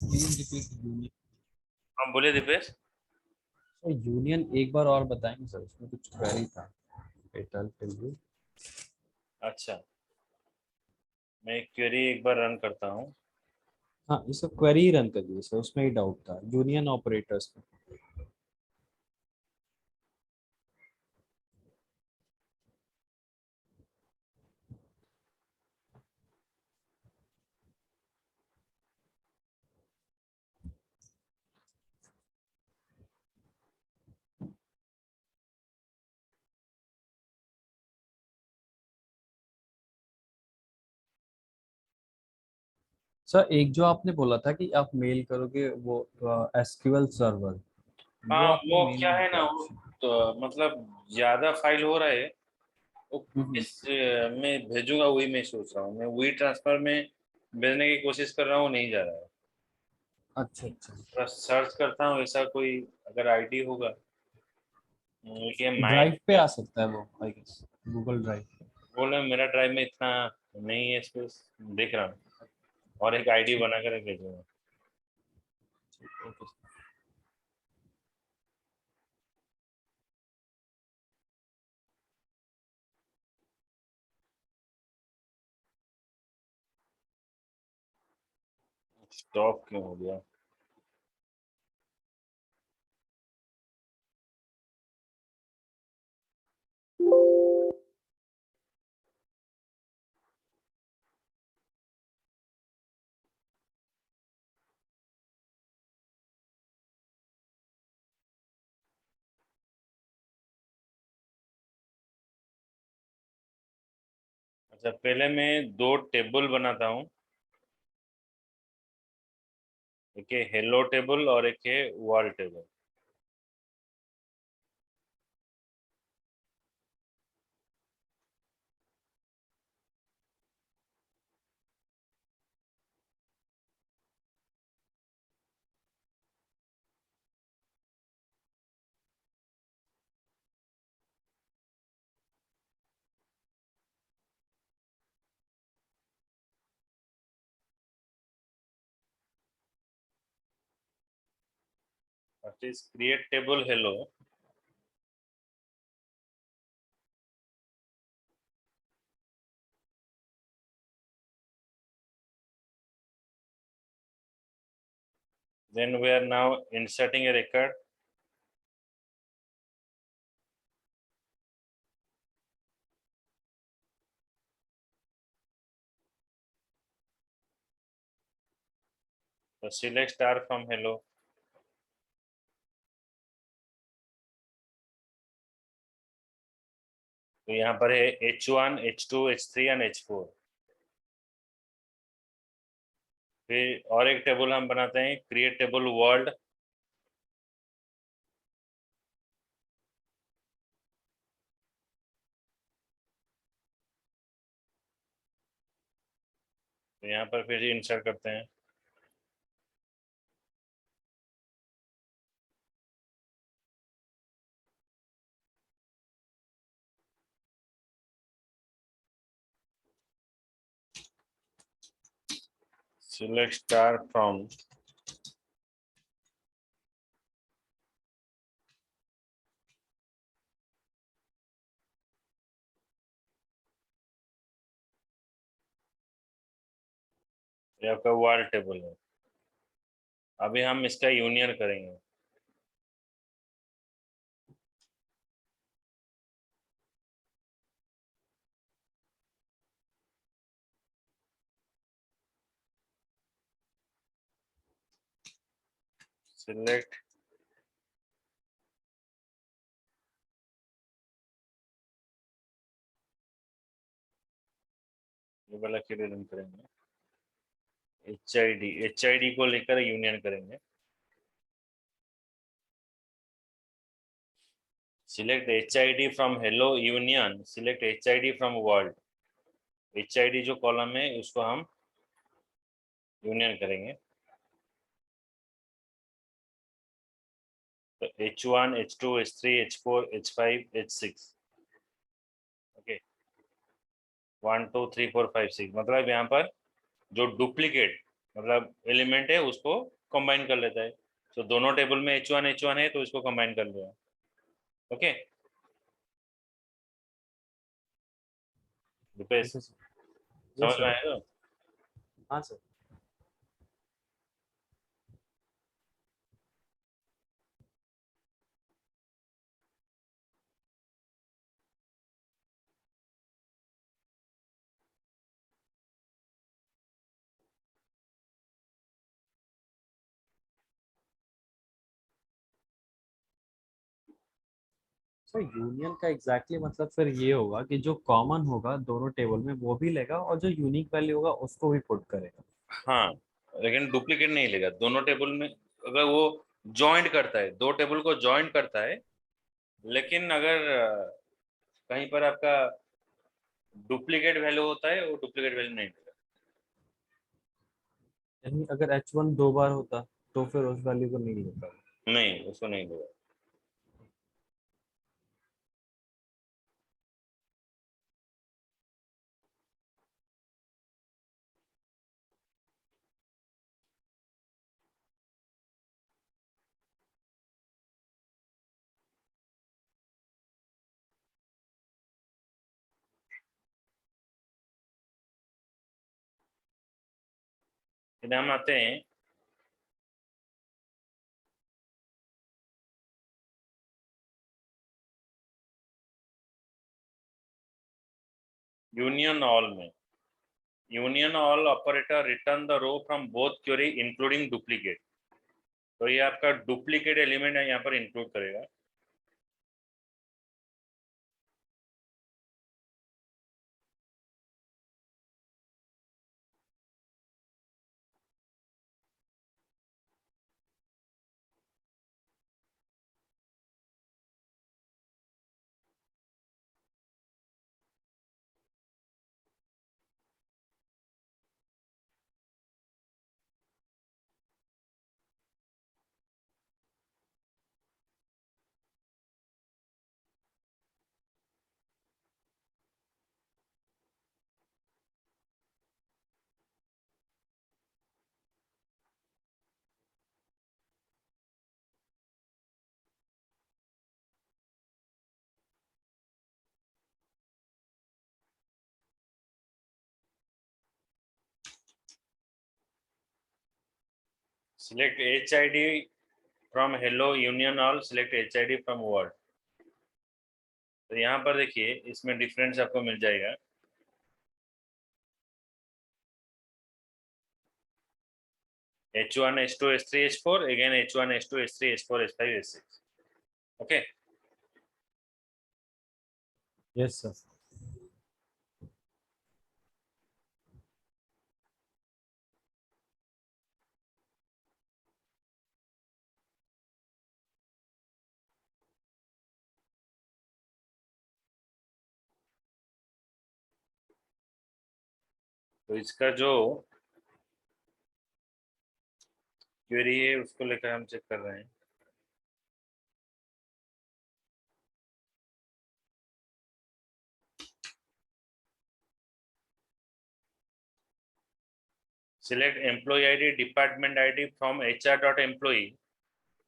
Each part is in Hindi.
Please repeat union. हाँ बोले दीपेश। सर यूनियन एक बार और बताएंगे सर, उसमें कुछ क्वेरी था। पेटल टेल यू। अच्छा, मैं क्वेरी एक बार रन करता हूँ। हाँ, ये सब क्वेरी ही रन कर दिए सर, उसमें ही डाउट था यूनियन ऑपरेटर्स में। सर एक जो आपने बोला था कि आप मेल करोगे वो एसक्यूएल सर्वर, वो हाँ आपने वो मेल क्या नहीं है ना, किया। वो तो मतलब ज्यादा फाइल हो रहा है। वो हम्म। किस में भेजूंगा वही मैं सोच रहा हूँ। मैं वही ट्रांसफर में भेजने की कोशिश कर रहा हूँ, नहीं जा रहा है। अच्छा अच्छा। थोड़ा सर्च करता हूँ ऐसा कोई अगर आईडी होगा। ये माइक ड्राइव पे आ सकता है वो, आई गेस गूगल ड्राइव पे। बोले मेरा ड्राइव में इतना नहीं है स्पेस। देख रहा हूँ और एक आईडी ठीक बना कर भेजूंगा। ठीक, ओके। स्टॉप क्यों हो गया? अच्छा, पहले मैं दो टेबल बनाता हूँ। एक है हेलो टेबल और एक है wall table. First is create table hello. Then we are now inserting a record. So select star from hello. तो यहाँ पर है H1, H2, H3 and H4। फिर और एक टेबल हम बनाते हैं, क्रिएट टेबल वर्ल्ड। तो यहाँ पर फिर इंसर्ट करते हैं। Select star from. ये आपका वर्ल्ड टेबल है। अभी हम इसका यूनियन करेंगे। सिलेक्ट ये वाला क्वेरी रन करेंगे। एच आई डी को लेकर यूनियन करेंगे। Select H I D from hello union, select H I D from world. H I D जो कॉलम है उसको हम यूनियन करेंगे। तो H1, H2, H3, H4, H5, H6। Okay, 1 2 3 4 5 6 मतलब यहाँ पर जो डुप्लीकेट मतलब एलिमेंट है उसको कंबाइन कर लेता है। तो दोनों टेबल में H1 है तो इसको कंबाइन कर लिया। Okay Rupesh, okay sir. Yes समझ में सर। आएगा? हाँ सर। सर यूनियन का एग्जैक्टली मतलब फिर ये होगा कि जो कॉमन होगा दोनों टेबल में वो भी लेगा और जो यूनिक वैल्यू होगा उसको भी पुट करेगा। हाँ, लेकिन डुप्लीकेट नहीं लेगा दोनों टेबल में। अगर वो जॉइंट करता है, दो टेबल को जॉइंट करता है, लेकिन अगर कहीं पर आपका डुप्लीकेट वैल्यू होता है, वो डुप्लीकेट वैल्यू नहीं लेगा। यानी अगर H1 दो बार होता तो फिर उस वैल्यू को नहीं लेगा। नहीं, उसको नहीं लेगा। फिर हम आते हैं यूनियन ऑल में। Union all operator return the row from both query including duplicate. तो ये आपका डुप्लीकेट एलिमेंट है, यहाँ पर इंक्लूड करेगा। Select HID from hello union all, select HID from word. तो यहाँ पर देखिए इसमें डिफरेंस आपको मिल जाएगा। H1 H2 H3 H4, again H1 H2 H3 H4 H5 H6। Okay yes sir. तो इसका जो क्वेरी है उसको लेकर हम चेक कर रहे हैं। Select employee ID, department ID from HR.employee.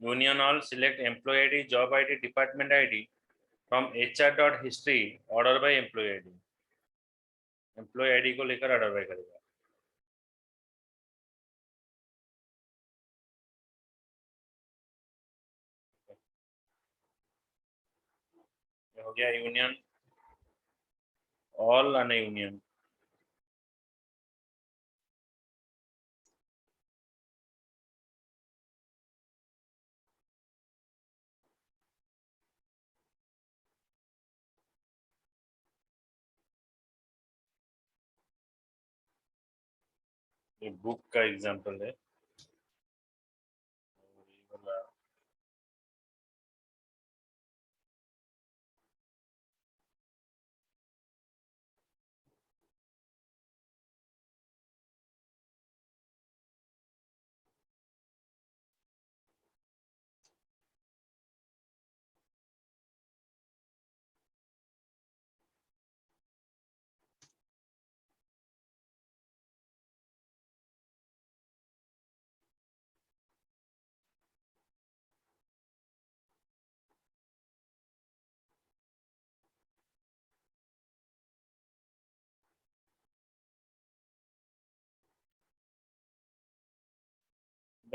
Union all, select employee ID, job ID, department ID from HR.history, order by employee ID। Employee ID को लेकर ऑर्डर बाय करेगा। ये हो गया यूनियन ऑल अन यूनियन। ये बुक का एग्जांपल है।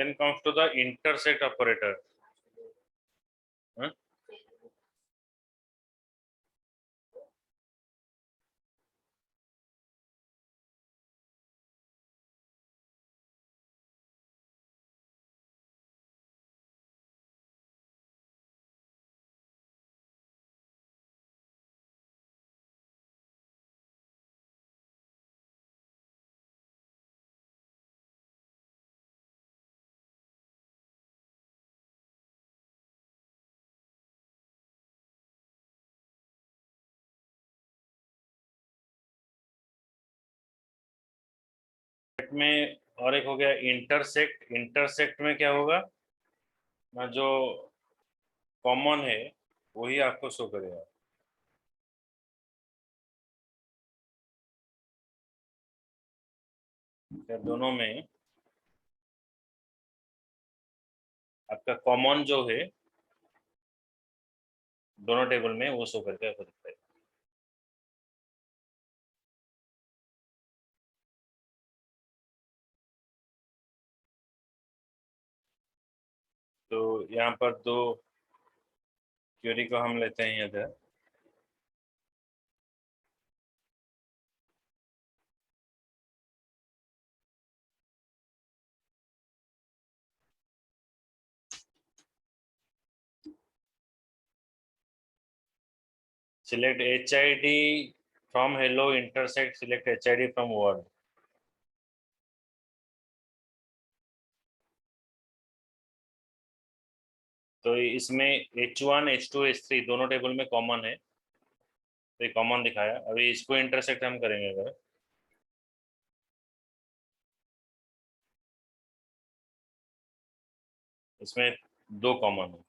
Then comes to the intersect operator. Huh? में और एक हो गया इंटरसेक्ट। इंटरसेक्ट में क्या होगा ना, जो कॉमन है वही आपको शो करेगा। दोनों में आपका कॉमन जो है दोनों टेबल में वो शो करके आपको दिखता है। तो यहाँ पर दो क्वेरी को हम लेते हैं इधर। Select HID from hello, intersect select HID from word। तो इसमें H1 H2 H3 दोनों टेबल में कॉमन है, तो ये कॉमन दिखाया। अभी इसको इंटरसेक्ट हम करेंगे अगर, इसमें दो कॉमन है।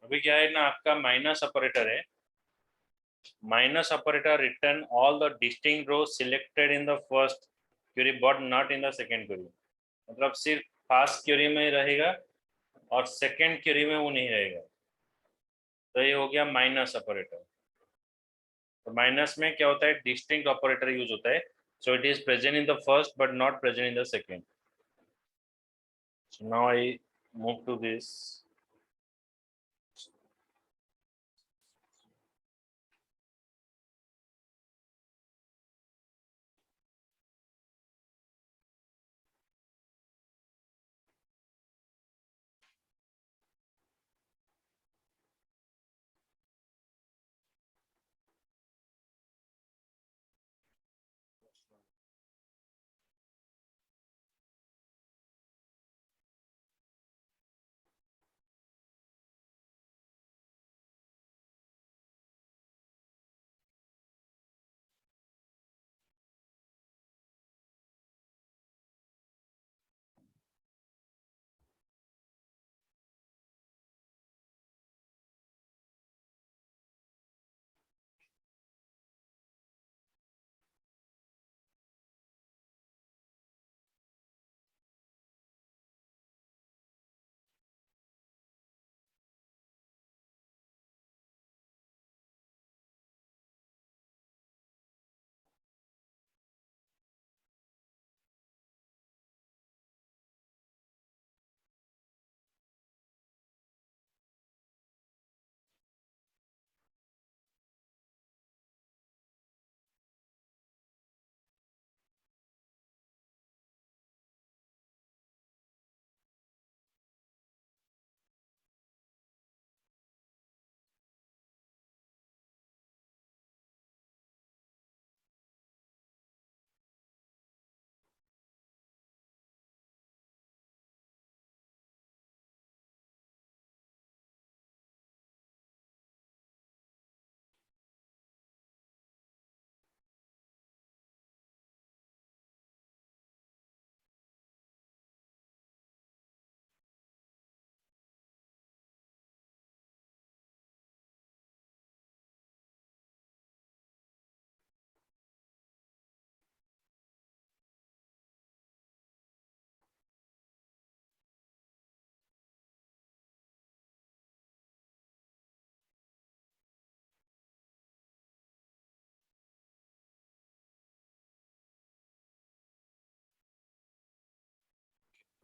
अभी क्या है ना, आपका माइनस ऑपरेटर है। Minus operator return all the distinct row selected in the first query but not in the second query. मतलब सिर्फ फर्स्ट क्वेरी में रहेगा और सेकेंड क्वेरी में वो नहीं रहेगा। तो ये हो गया माइनस ऑपरेटर। तो माइनस में क्या होता है, डिस्टिंक्ट ऑपरेटर यूज होता है। So it is present in the first but not present in the second. So now I move to this.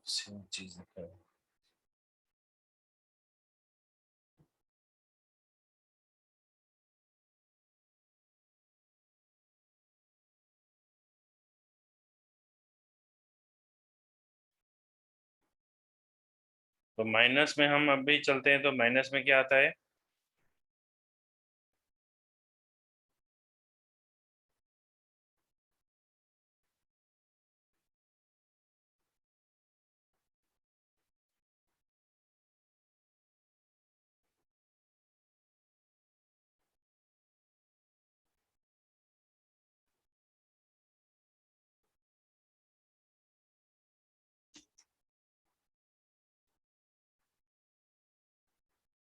Same चीज है। तो माइनस में हम अभी चलते हैं, तो माइनस में क्या आता है?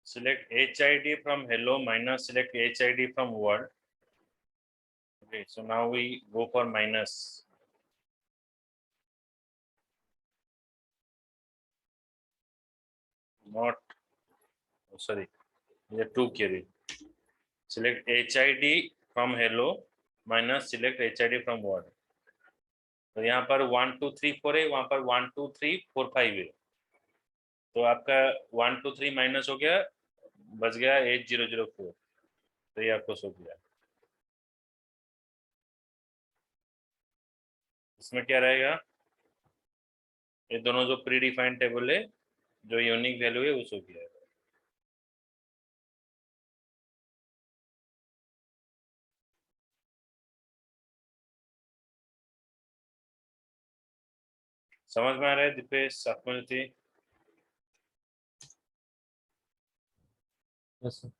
Select HID from hello minus select HID from world. Okay, so now we go for minus. Not, oh, sorry, there are two query. Select HID from hello minus select HID from world. तो यहाँ पर 1 2 3 4 है, वहाँ पर 1 2 3 4 5 है। तो आपका 1 2 3 माइनस हो गया, बच गया 8004। तो ये आपको सो गया। इसमें क्या रहेगा? ये दोनों जो प्री डिफाइंड टेबल है, जो यूनिक वैल्यू है, वो सो गया। समझ में आ रहा है दीपेश, सात्मती? Yes sir.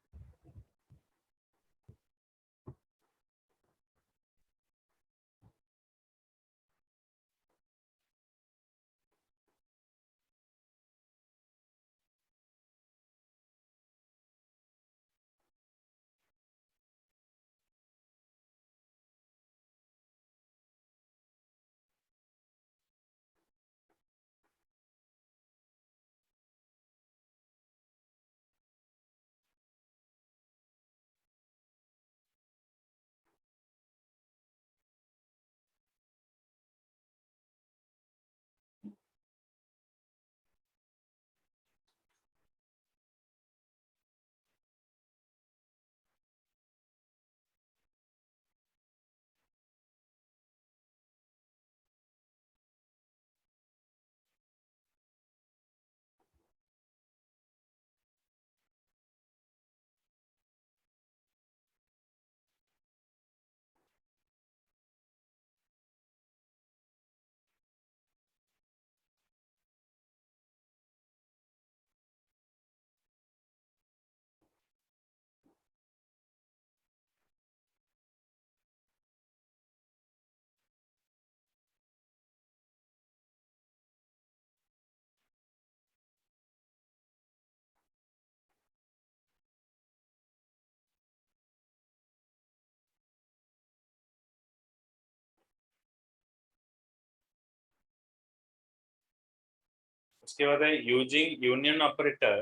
उसके बाद है using union operator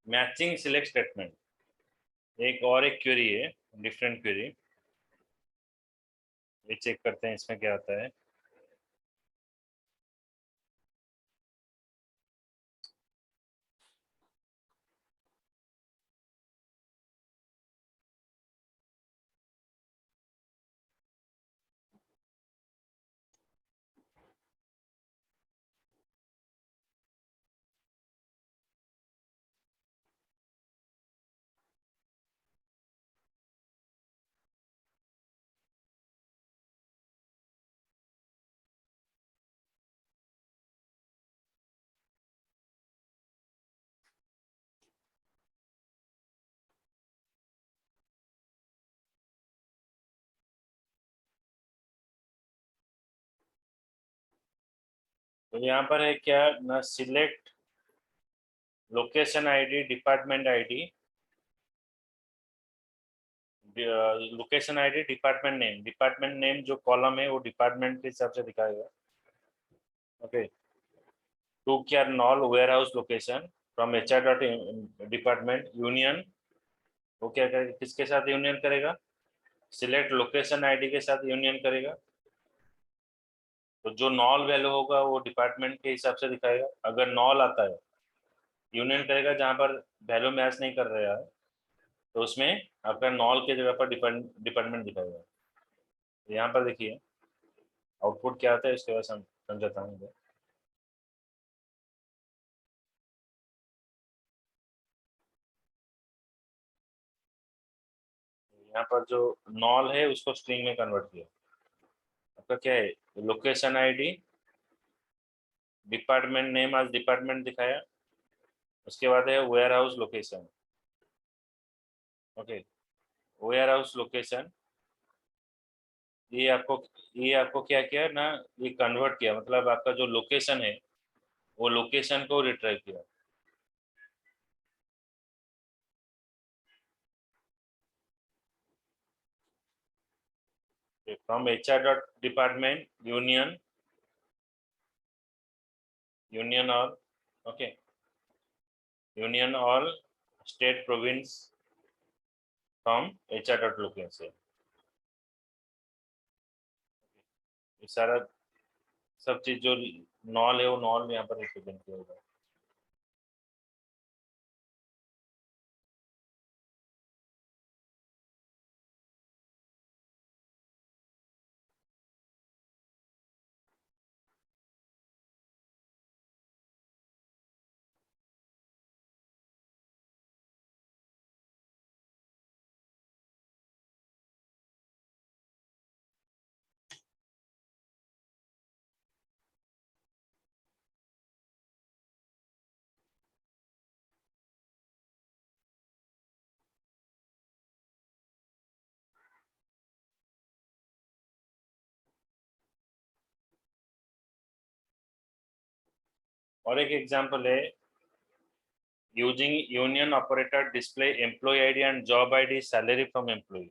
matching select statement. एक और एक क्वेरी है, डिफरेंट क्वेरी। ये चेक करते हैं इसमें क्या आता है। तो यहाँ पर है क्या ना, select location ID, department ID, location ID, department name. Department name जो कॉलम है वो डिपार्टमेंट के हिसाब से दिखाएगा। Okay. To char null warehouse location from HR dot department union. वो क्या करेगा, किसके साथ यूनियन करेगा? सिलेक्ट लोकेशन आईडी के साथ यूनियन करेगा। तो जो नॉल वैल्यू होगा वो डिपार्टमेंट के हिसाब से दिखाएगा। अगर नॉल आता है, यूनियन करेगा जहाँ पर वैल्यू मैच नहीं कर रहा है, तो उसमें आपका नॉल के जगह पर डिपार्टमेंट दिखाएगा। यहाँ पर देखिए आउटपुट क्या आता है, इसके बाद समझाता हूँ। यहाँ पर जो नॉल है उसको स्ट्रिंग में कन्वर्ट किया। आपका क्या है, लोकेशन आईडी, डिपार्टमेंट नेम आज डिपार्टमेंट दिखाया, उसके बाद है warehouse location. Okay, warehouse location, ये आपको ये आपको क्या किया ना, ये कन्वर्ट किया, मतलब आपका जो लोकेशन है वो लोकेशन को रिट्राइव किया। From HR dot department union all, okay, union all state province from HR dot location. ये सारा सब चीज जो नॉल है वो नॉल यहाँ पर रिप्रेजेंट किया होगा। और एक एग्जांपल है, using union operator display employee ID and job ID salary from employee.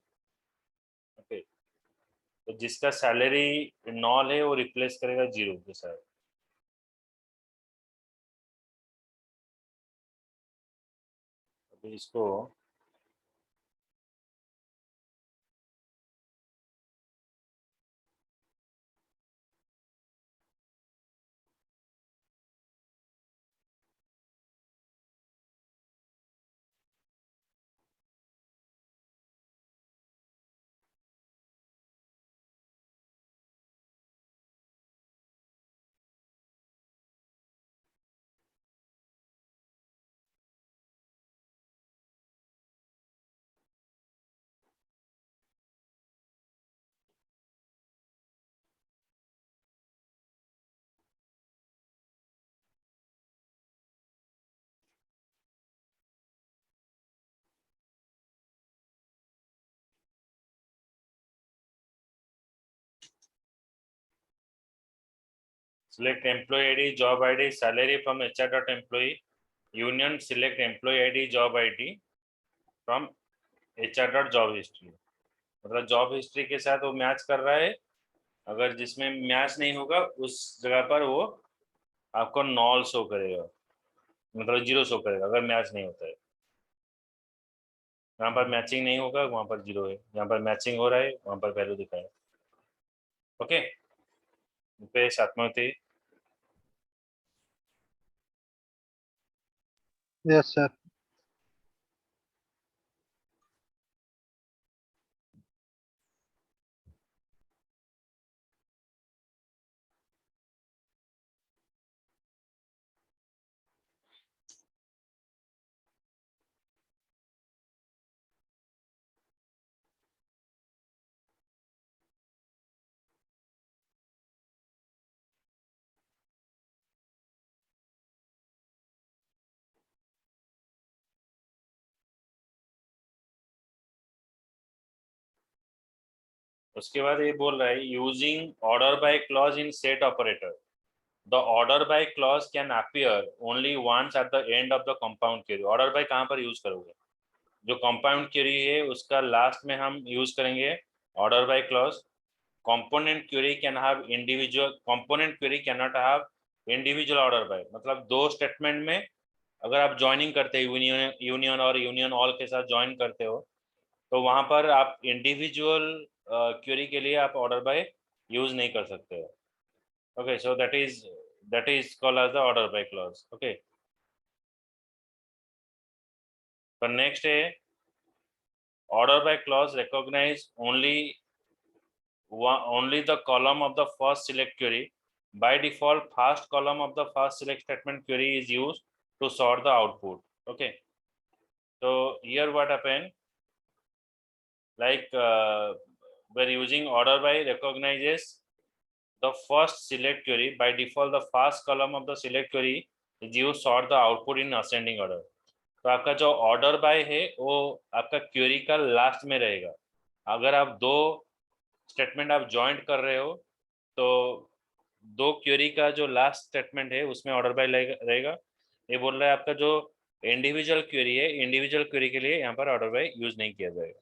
Okay, तो जिसका सैलरी नॉल है वो रिप्लेस करेगा जीरो के साथ। अभी इसको select employee ID, job ID, salary from HR dot employee, union select employee ID, job ID from HR dot job history। मतलब जॉब हिस्ट्री के साथ वो मैच कर रहा है, अगर जिसमें मैच नहीं होगा उस जगह पर वो आपको नॉल शो करेगा, मतलब जीरो शो करेगा अगर मैच नहीं होता है। यहाँ पर मैचिंग नहीं होगा, वहाँ पर जीरो है, यहाँ पर मैचिंग हो रहा है, वहाँ पर वैल्यू दिखाएगा। ओके, पे साथ में होती। Yes sir. उसके बाद ये बोल रहा है using order by clause in set operator, the order by clause can appear only once at the end of the compound query. Order by कहाँ पर यूज करोगे, जो कंपाउंड क्वेरी है उसका लास्ट में हम यूज करेंगे order by clause. Component query can have individual, component query can not have individual order by, मतलब दो स्टेटमेंट में अगर आप ज्वाइनिंग करते हो यूनियन और यूनियन ऑल के साथ ज्वाइन करते हो, तो वहां पर आप इंडिविजुअल क्वेरी के लिए आप ऑर्डर बाय यूज नहीं कर सकते हो। Okay, so that is called as the order by clause. Okay. So next order by clause recognize only the column of the first select query. By default, first column of the first select statement query is used to sort the output. Okay. So here what happened? Like we're using order by recognizes the first select query. By default, the first column of the select query is used sort the output in ascending order. तो आपका जो ऑर्डर बाय है वो आपका क्वेरी का लास्ट में रहेगा. अगर आप दो स्टेटमेंट आप जॉइंट कर रहे हो तो दो क्वेरी का जो लास्ट स्टेटमेंट है उसमें ऑर्डर बाय रहेगा. ये बोल रहा है आपका जो इंडिविजुअल क्वेरी है, इंडिविजुअल क्वेरी के लिए यहाँ पर ऑर्डर बाय यूज नहीं किया जाएगा.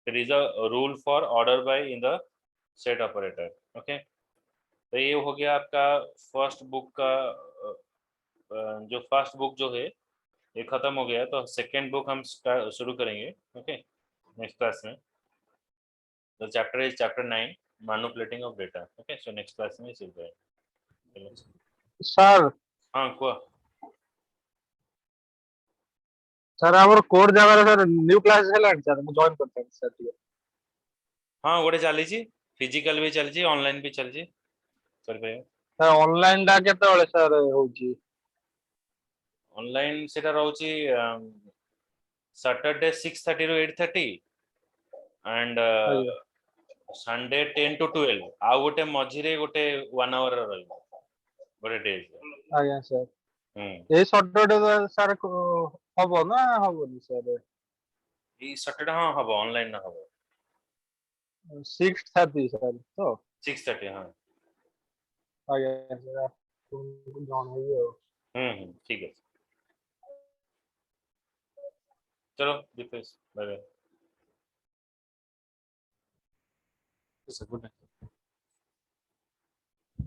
There is a rule for order by in the set operator. Okay. तो ये हो गया आपका फर्स्ट बुक का जो फर्स्ट बुक जो है ये खत्म हो गया. तो सेकेंड बुक हम शुरू करेंगे. ओके, नेक्स्ट क्लास में. The chapter is chapter 9, manipulating of data. Okay, so next class में सीख जाएंगे. सर हाँ कुआ. सर आमर कोड जागार सर न्यू क्लास हेलाଣି सर मु जॉइन करते हैं सर ठीक है. हाँ गोटे चलीची फिजिकल भी चलची ऑनलाइन भी चलची कर सर ऑनलाइन डा केते बेले सर होची ऑनलाइन सेटा रहउची सैटरडे 6:30 ରୁ 8:30 एंड संडे 10 to 12. आ गोटे मझिरे गोटे 1 आवर रहइबो गोटे डे. आया सर ए सैटरडे सर हबो ना हबोनी सर ई सैटरडे हाँ हबो ऑनलाइन ना हबो 6:30 सर तो 6:30. हाँ आया सर जॉन है ये ठीक है. चलो Dipesh bye bye. Good night.